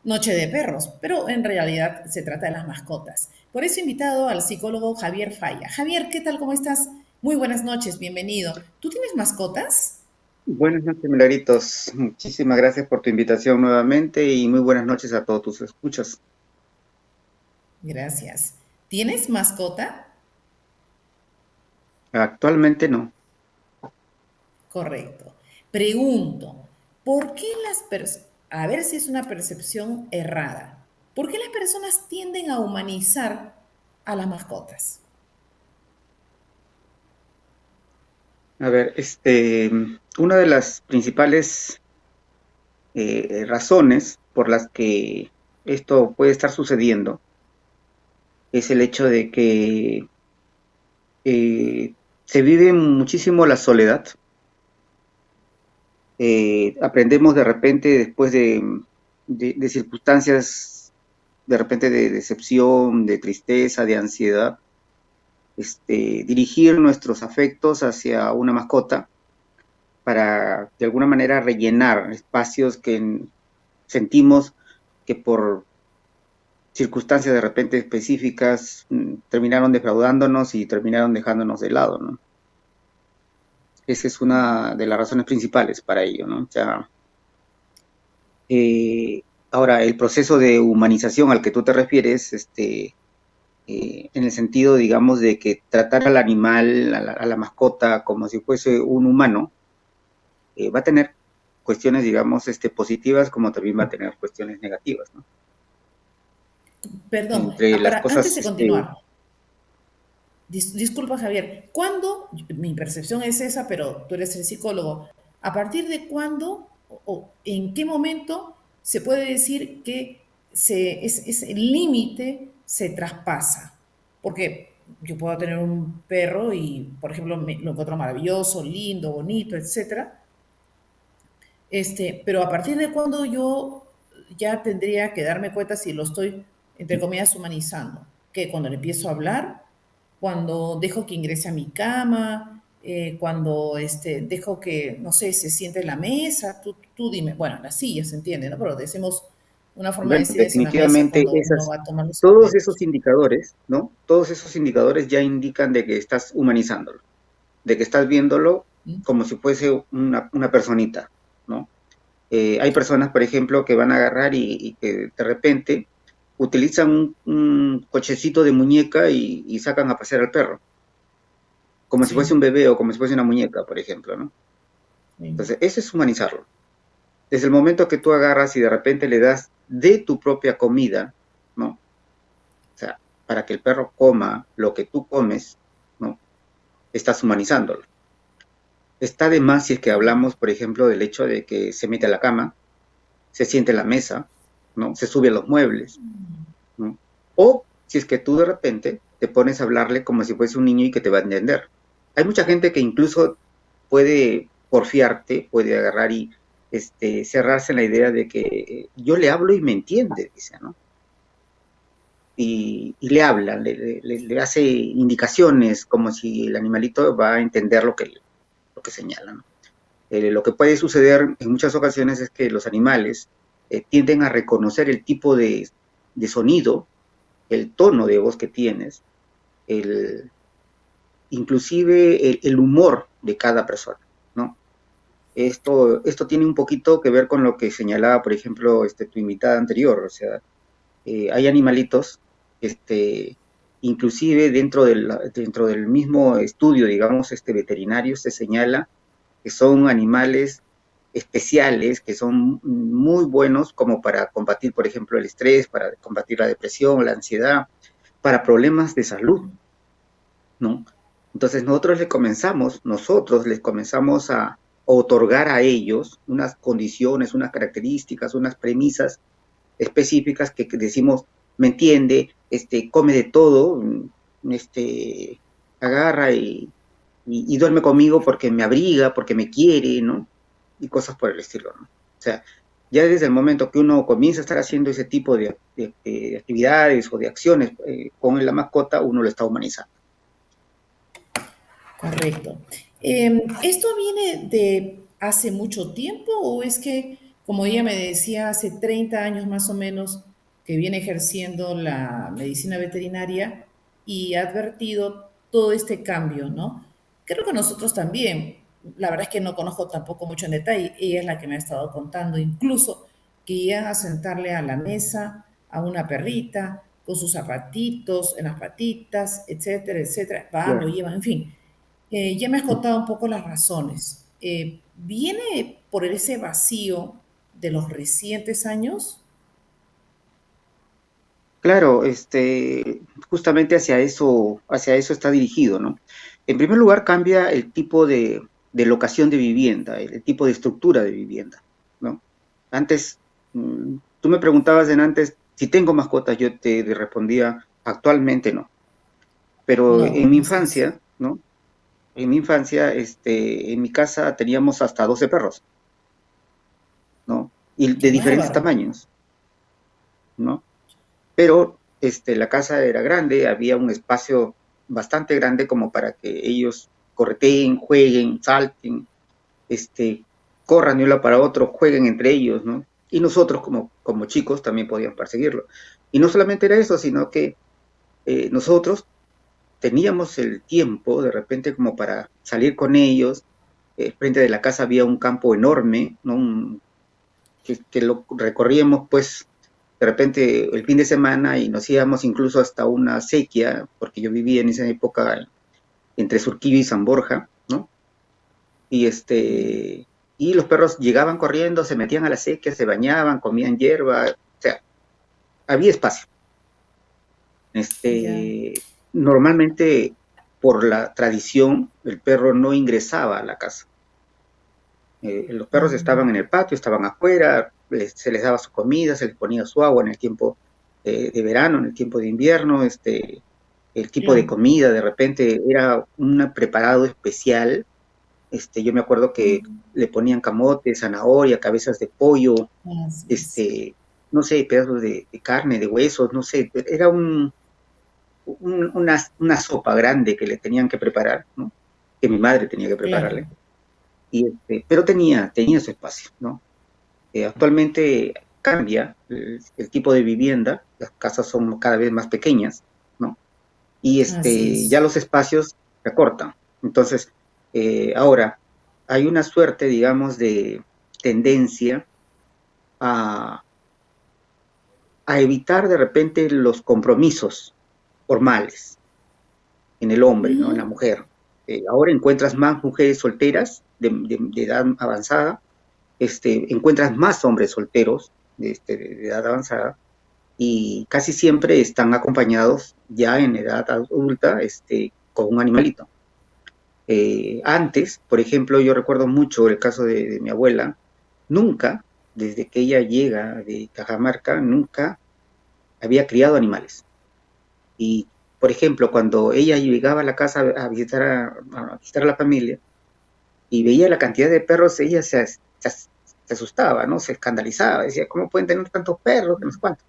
Noche de perros, pero en realidad se trata de las mascotas. Por eso he invitado al psicólogo Javier Falla. Javier, ¿qué tal? ¿Cómo estás? Muy buenas noches, bienvenido. ¿Tú tienes mascotas? Buenas noches, Milagritos. Muchísimas gracias por tu invitación nuevamente y muy buenas noches a todos tus escuchas. Gracias. ¿Tienes mascota? Actualmente no. Correcto. Pregunto, ¿por qué las personas, a ver si es una percepción errada, ¿por qué las personas tienden a humanizar a las mascotas? A ver, una de las principales razones por las que esto puede estar sucediendo es el hecho de que se vive muchísimo la soledad. Aprendemos de repente después de circunstancias, de repente de decepción, de tristeza, de ansiedad dirigir nuestros afectos hacia una mascota para de alguna manera rellenar espacios que sentimos que por circunstancias de repente específicas terminaron defraudándonos y terminaron dejándonos de lado, ¿no? Esa es una de las razones principales para ello, ¿no? O sea, eh, ahora, el proceso de humanización al que tú te refieres, en el sentido, digamos, de que tratar al animal, a la mascota, como si fuese un humano, va a tener cuestiones, digamos, positivas, como también va a tener cuestiones negativas, ¿no? Perdón, Entre las antes cosas, de continuar, disculpa Javier, ¿cuándo, mi percepción es esa, pero tú eres el psicólogo, a partir de cuándo o en qué momento se puede decir que ese límite se traspasa? Porque yo puedo tener un perro y, por ejemplo, lo encuentro maravilloso, lindo, bonito, etcétera, pero a partir de cuándo yo ya tendría que darme cuenta si lo estoy, entre comillas, humanizando. Que cuando le empiezo a hablar, cuando dejo que ingrese a mi cama, cuando dejo que, no sé, se siente en la mesa, tú dime, bueno, la silla se entiende, ¿no? Pero decimos una forma de bueno, decir es en la mesa definitivamente cuando uno va a tomar los todos alimentos. esos indicadores, ¿no? Todos esos indicadores ya indican de que estás humanizándolo, de que estás viéndolo ¿Mm? como si fuese una personita, ¿no? Hay personas, por ejemplo, que van a agarrar y que de repente utilizan un cochecito de muñeca y sacan a pasear al perro, como si fuese Sí, un bebé o como si fuese una muñeca, por ejemplo, ¿no? sí. Entonces, eso es humanizarlo. Desde el momento que tú agarras y de repente le das de tu propia comida, ¿no? O sea, para que el perro coma lo que tú comes, ¿no? Estás humanizándolo. Está de más si es que hablamos, por ejemplo, del hecho de que se mete a la cama, se siente en la mesa, ¿no? Se sube a los muebles, ¿no? O si es que tú de repente te pones a hablarle como si fuese un niño y que te va a entender. Hay mucha gente que incluso puede porfiarte, puede agarrar y cerrarse en la idea de que yo le hablo y me entiende, dice, ¿no? Y le habla, le hace indicaciones como si el animalito va a entender lo que señala, ¿no? Lo que puede suceder en muchas ocasiones es que los animales tienden a reconocer el tipo de sonido, el tono de voz que tienes, el, inclusive el humor de cada persona, ¿no? Esto tiene un poquito que ver con lo que señalaba, por ejemplo, tu invitada anterior, o sea, hay animalitos, inclusive dentro del mismo estudio, digamos, veterinario se señala que son animales especiales, que son muy buenos como para combatir, por ejemplo, el estrés, para combatir la depresión, la ansiedad, para problemas de salud, ¿no? Entonces nosotros les comenzamos a otorgar a ellos unas condiciones, unas características, unas premisas específicas que decimos, me entiende, come de todo, agarra y duerme conmigo porque me abriga, porque me quiere, ¿no? Y cosas por el estilo, ¿no? O sea, ya desde el momento que uno comienza a estar haciendo ese tipo de actividades o de acciones con la mascota, uno lo está humanizando. Correcto. ¿Esto viene de hace mucho tiempo o es que como ella me decía, hace 30 años más o menos que viene ejerciendo la medicina veterinaria y ha advertido todo este cambio, ¿no? Creo que nosotros también, la verdad es que no conozco tampoco mucho en detalle, ella es la que me ha estado contando, incluso que iban a sentarle a la mesa a una perrita con sus zapatitos en las patitas, etcétera, etcétera, van, lo Claro. llevan, en fin. Ya me has contado un poco las razones. ¿Viene por ese vacío de los recientes años? Claro, justamente hacia eso está dirigido, ¿no? En primer lugar, cambia el tipo de locación de vivienda, el tipo de estructura de vivienda, ¿no? Antes, tú me preguntabas en antes si tengo mascotas, yo te respondía actualmente no, pero en No, mi así es. infancia, ¿no? En mi infancia, en mi casa teníamos hasta 12 perros, ¿no? Y Qué de diferentes bárbaro. tamaños, ¿no? Pero la casa era grande, había un espacio bastante grande como para que ellos correteen, jueguen, salten, este, corran de un lado para otro, jueguen entre ellos, ¿no? Y nosotros como chicos también podíamos perseguirlo. Y no solamente era eso, sino que nosotros teníamos el tiempo de repente como para salir con ellos. Frente de la casa había un campo enorme, ¿no? Que lo recorríamos pues de repente el fin de semana y nos íbamos incluso hasta una sequía, porque yo vivía en esa época entre Surquillo y San Borja, ¿no? Y y los perros llegaban corriendo, se metían a la sequía, se bañaban, comían hierba, o sea, había espacio. Ya. Normalmente por la tradición el perro no ingresaba a la casa. Los perros estaban en el patio, estaban afuera, se les daba su comida, se les ponía su agua en el tiempo de verano, en el tiempo de invierno, el tipo de Claro. comida de repente era un preparado especial. Yo me acuerdo que le ponían camote, zanahoria, cabezas de pollo, Así es. este, no sé, pedazos de carne, de huesos, no sé, era una sopa grande que le tenían que preparar, ¿no? Que mi madre tenía que Claro. prepararle, pero tenía su espacio, ¿no? Actualmente cambia el tipo de vivienda, las casas son cada vez más pequeñas, ¿no? Y Así ya es. los espacios se acortan. Entonces, ahora hay una suerte, digamos, de tendencia a, a evitar de repente los compromisos formales en el hombre, ¿no? En la mujer. Ahora encuentras más mujeres solteras de edad avanzada, encuentras más hombres solteros de edad avanzada, y casi siempre están acompañados ya en edad adulta con un animalito. Antes, por ejemplo, yo recuerdo mucho el caso de mi abuela, nunca, desde que ella llega de Cajamarca, nunca había criado animales. Y, por ejemplo, cuando ella llegaba a la casa a visitar a visitar a la familia y veía la cantidad de perros, ella se asustaba, ¿no? Se escandalizaba, decía, ¿cómo pueden tener tantos perros? Que no sé cuánto.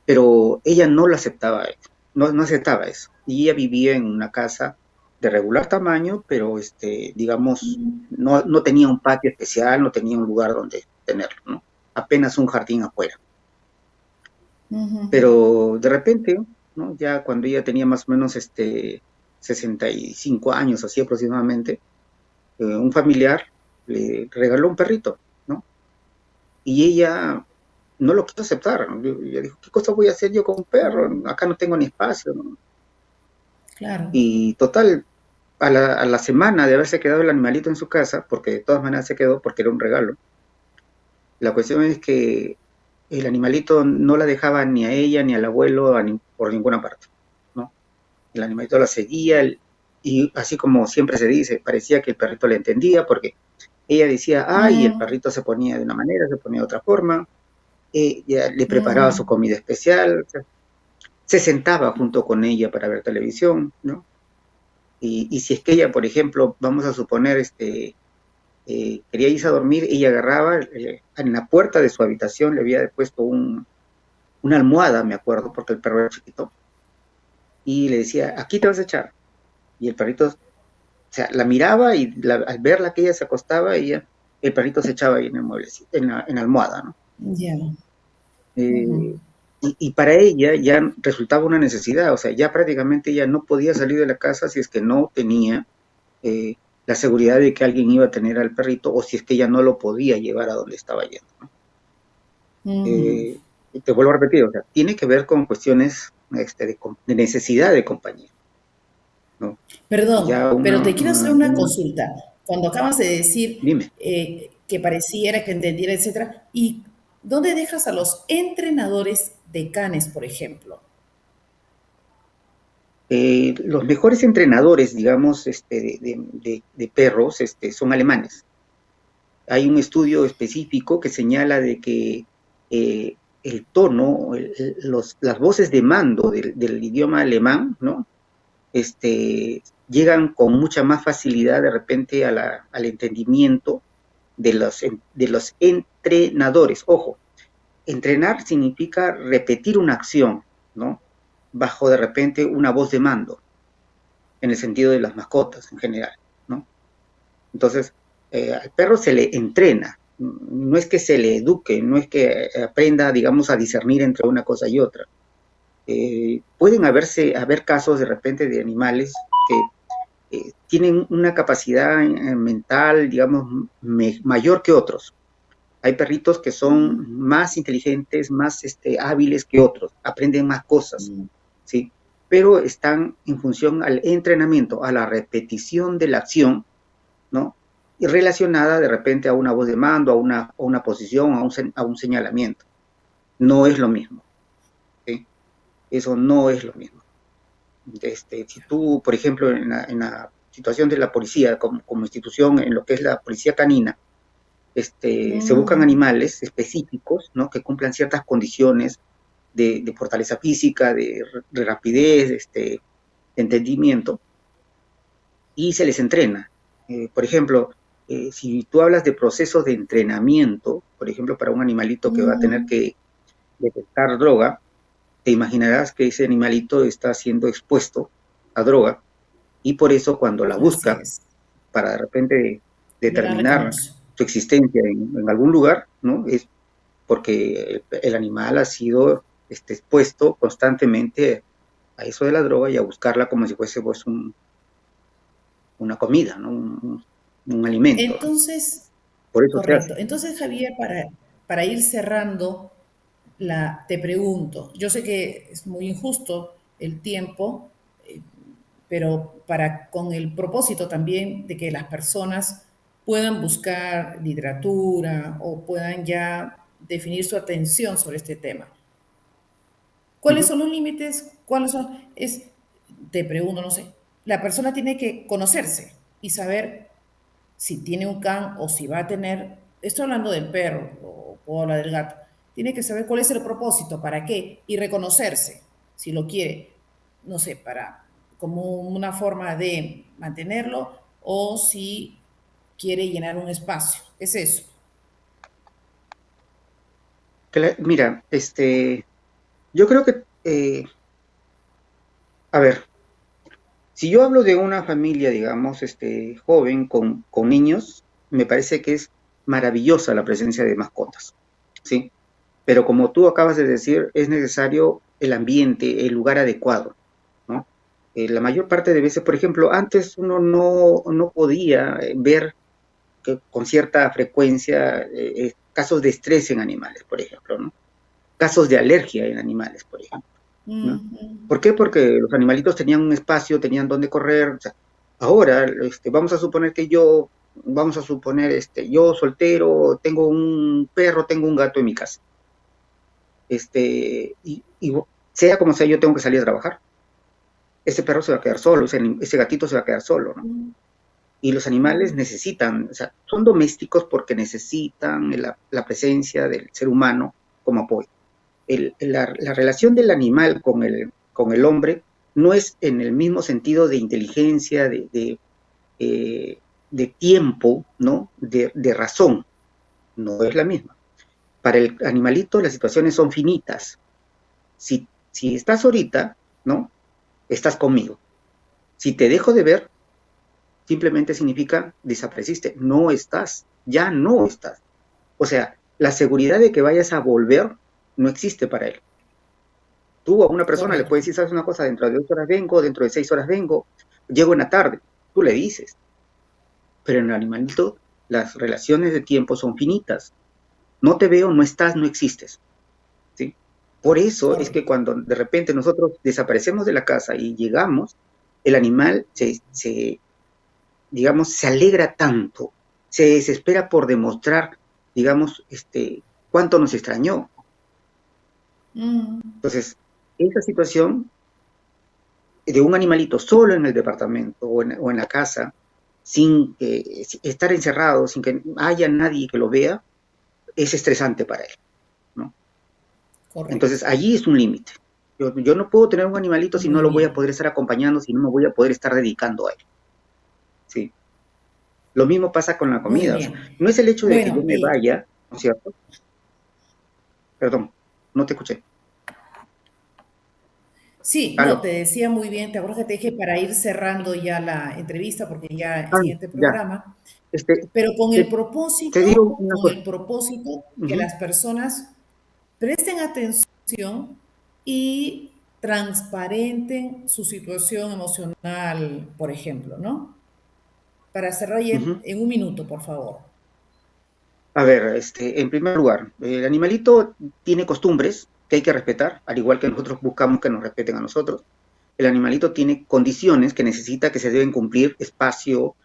Pero ella no lo aceptaba, no aceptaba eso. Y ella vivía en una casa de regular tamaño, pero digamos, no tenía un patio especial, no tenía un lugar donde tenerlo, ¿no? Apenas un jardín afuera. Pero de repente, ¿no? Ya cuando ella tenía más o menos 65 años, así aproximadamente, un familiar le regaló un perrito, ¿no? Y ella no lo quiso aceptar. Ella dijo, ¿qué cosa voy a hacer yo con un perro? Acá no tengo ni espacio, ¿no? Claro. Y total, a la semana de haberse quedado el animalito en su casa, porque de todas maneras se quedó porque era un regalo, la cuestión es que el animalito no la dejaba ni a ella ni al abuelo por ninguna parte, ¿no? El animalito la seguía, y así como siempre se dice, parecía que el perrito le entendía porque ella decía, ay, y el perrito se ponía de una manera, se ponía de otra forma, ya le preparaba su comida especial, o sea, se sentaba junto con ella para ver televisión, ¿no? Y si es que ella, por ejemplo, vamos a suponer, quería irse a dormir, ella agarraba en la puerta de su habitación, le había puesto una almohada, me acuerdo, porque el perro era chiquito, y le decía, aquí te vas a echar. Y el perrito, o sea, la miraba y al verla que ella se acostaba, ella el perrito se echaba ahí en el mueble, en la almohada, ¿no? Ya. Ujú. Eh, y para ella ya resultaba una necesidad, o sea, ya prácticamente ella no podía salir de la casa si es que no tenía eh, la seguridad de que alguien iba a tener al perrito o si es que ella no lo podía llevar a donde estaba yendo, ¿no? Ujú. Eh, y te vuelvo a repetir, o sea, tiene que ver con cuestiones de necesidad de compañía, ¿no? Perdón, Ya pero te quiero hacer una una consulta. Cuando acabas de decir dime. que pareciera, que entendiera, etcétera, ¿y dónde dejas a los entrenadores de canes, por ejemplo? Los mejores entrenadores, digamos, de perros, son alemanes. Hay un estudio específico que señala de que el tono, las voces de mando del idioma alemán, ¿no? Llegan con mucha más facilidad de repente al entendimiento de los entrenadores. Ojo, entrenar significa repetir una acción, ¿no? Bajo de repente una voz de mando, en el sentido de las mascotas en general, ¿no? Entonces, al perro se le entrena, no es que se le eduque, no es que aprenda, digamos, a discernir entre una cosa y otra. Pueden haber casos de repente de animales que tienen una capacidad mental, digamos, mayor que otros. Hay perritos que son más inteligentes, más hábiles que otros, aprenden más cosas, ¿sí? Pero están en función al entrenamiento, a la repetición de la acción, ¿no? Y relacionada de repente a una voz de mando, a una posición, a un señalamiento. No es lo mismo, ¿sí? Eso no es lo mismo. Si tú, por ejemplo, en la situación de la policía, como institución, en lo que es la policía canina, se buscan Mm, animales específicos, ¿no? Que cumplan ciertas condiciones de fortaleza física, de rapidez, de entendimiento, y se les entrena. Por ejemplo, si tú hablas de procesos de entrenamiento, por ejemplo, para un animalito que va a tener mm, que detectar droga, te imaginarás que ese animalito está siendo expuesto a droga y por eso cuando la así busca es. para de repente Ya la determinar reconoce. su existencia en algún lugar, ¿no? Es porque el animal ha sido expuesto constantemente a eso de la droga y a buscarla como si fuese pues una comida, ¿no? Un alimento, ¿no? Entonces, Por eso se hace. correcto. Entonces, Javier, para ir cerrando, te pregunto, yo sé que es muy injusto el tiempo, eh, pero con el propósito también de que las personas puedan buscar literatura o puedan ya definir su atención sobre este tema. Uh ¿Cuáles -huh. son los límites? ¿Cuáles son? Te pregunto, no sé. La persona tiene que conocerse y saber si tiene un can o si va a tener, estoy hablando del perro o puedo hablar del gato, tiene que saber cuál es el propósito, para qué, y reconocerse, si lo quiere, no sé, como una forma de mantenerlo o si quiere llenar un espacio. Es eso. Mira, yo creo que, a ver, si yo hablo de una familia, digamos, joven con niños, me parece que es maravillosa la presencia de mascotas, ¿sí? Pero como tú acabas de decir, es necesario el ambiente, el lugar adecuado, ¿no? La mayor parte de veces, por ejemplo, antes uno no podía ver que con cierta frecuencia casos de estrés en animales, por ejemplo, ¿no? Casos de alergia en animales, por ejemplo, ¿no? Mm, ¿Por qué? Porque los animalitos tenían un espacio, tenían donde correr. O sea, ahora, vamos a suponer que yo soltero, tengo un perro, tengo un gato en mi casa. Y sea como sea, yo tengo que salir a trabajar. Ese perro se va a quedar solo, ese gatito se va a quedar solo, ¿no? mm, Y los animales necesitan, o sea, son domésticos porque necesitan la presencia del ser humano como apoyo. La relación del animal con el hombre no es en el mismo sentido de inteligencia, eh, de tiempo, ¿no? De razón, no es la misma. Para el animalito las situaciones son finitas. Si estás ahorita, ¿no? Estás conmigo. Si te dejo de ver, simplemente significa desapareciste, no estás. ya no estás. O sea, la seguridad de que vayas a volver no existe para él. Tú a una persona le Correcto. puedes decir, ¿sabes una cosa? Dentro de 8 horas vengo, dentro de 6 horas vengo, llego en la tarde. Tú le dices, pero en el animalito las relaciones de tiempo son finitas. No te veo, no estás, no existes. ¿Sí? Por eso es que Correcto. cuando de repente nosotros desaparecemos de la casa y llegamos, el animal digamos, se alegra tanto, se desespera por demostrar, digamos, cuánto nos extrañó. Mm, Entonces, esa situación de un animalito solo en el departamento o en la casa, sin estar encerrado, sin que haya nadie que lo vea, es estresante para él, ¿no? correcto. Entonces, allí es un límite. Yo no puedo tener un animalito si no Muy lo voy a bien. poder estar acompañando, si no me voy a poder estar dedicando a él, ¿sí? Lo mismo pasa con la Muy comida. O sea, bien. no es el hecho de que yo Bueno, me vaya, ¿no es cierto? Perdón, no te escuché. sí, no, Aló. te decía muy bien, te acuerdas que te dije para ir cerrando ya la entrevista, porque ya el Ah, siguiente ya. programa, Este, pero te, te digo una con cosa. el propósito que Ujú, las personas presten atención y transparenten su situación emocional, por ejemplo, ¿no? Para cerrar ya ujú. en un minuto, por favor. A ver, en primer lugar, el animalito tiene costumbres que hay que respetar, al igual que nosotros buscamos que nos respeten a nosotros. El animalito tiene condiciones que necesita que se deben cumplir, espacio,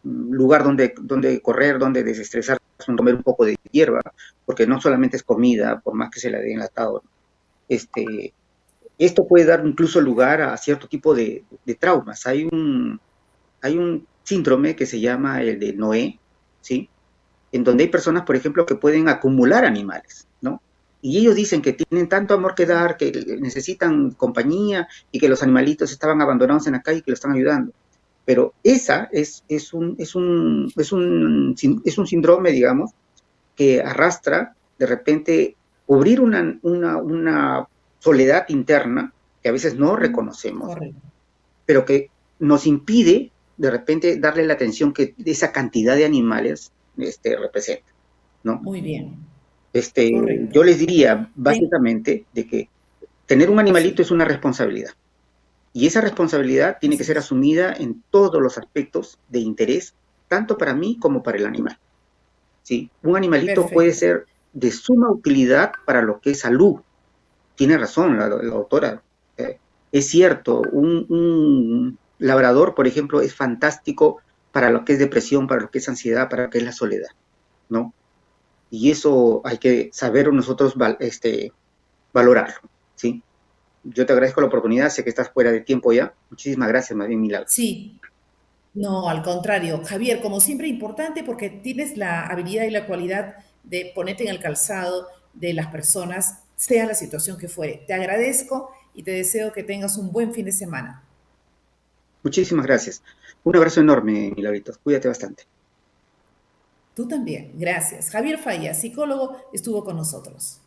lugar donde correr, donde desestresarse, comer un poco de hierba, porque no solamente es comida, por más que se la dé enlatado. Este, esto puede dar incluso lugar a cierto tipo de traumas. Hay un síndrome que se llama el de Noé, ¿sí? En donde hay personas, por ejemplo, que pueden acumular animales, ¿no? Y ellos dicen que tienen tanto amor que dar, que necesitan compañía y que los animalitos estaban abandonados en la calle y que lo están ayudando. Pero esa es un síndrome, digamos, que arrastra de repente cubrir una soledad interna que a veces no reconocemos, Correcto. pero que nos impide de repente darle la atención que esa cantidad de animales representa, ¿no? Muy bien. Yo Correcto. les diría Ten- básicamente de que tener un animalito sí, es una responsabilidad y esa responsabilidad tiene que así ser es. asumida en todos los aspectos de interés, tanto para mí como para el animal, ¿sí? Un animalito puede Perfecto. ser de suma utilidad para lo que es salud. Tiene razón la doctora. Es cierto, un labrador, por ejemplo, es fantástico para lo que es depresión, para lo que es ansiedad, para lo que es la soledad, ¿no? Y eso hay que saber nosotros valorarlo, ¿sí? Yo te agradezco la oportunidad, sé que estás fuera de tiempo ya. Muchísimas gracias, más bien Milagros. Sí, no, al contrario. Javier, como siempre, importante porque tienes la habilidad y la cualidad de ponerte en el calzado de las personas, sea la situación que fuere. Te agradezco y te deseo que tengas un buen fin de semana. Muchísimas gracias. Un abrazo enorme, Milagritos. Cuídate bastante. Tú también. Gracias. Javier Falla, psicólogo, estuvo con nosotros.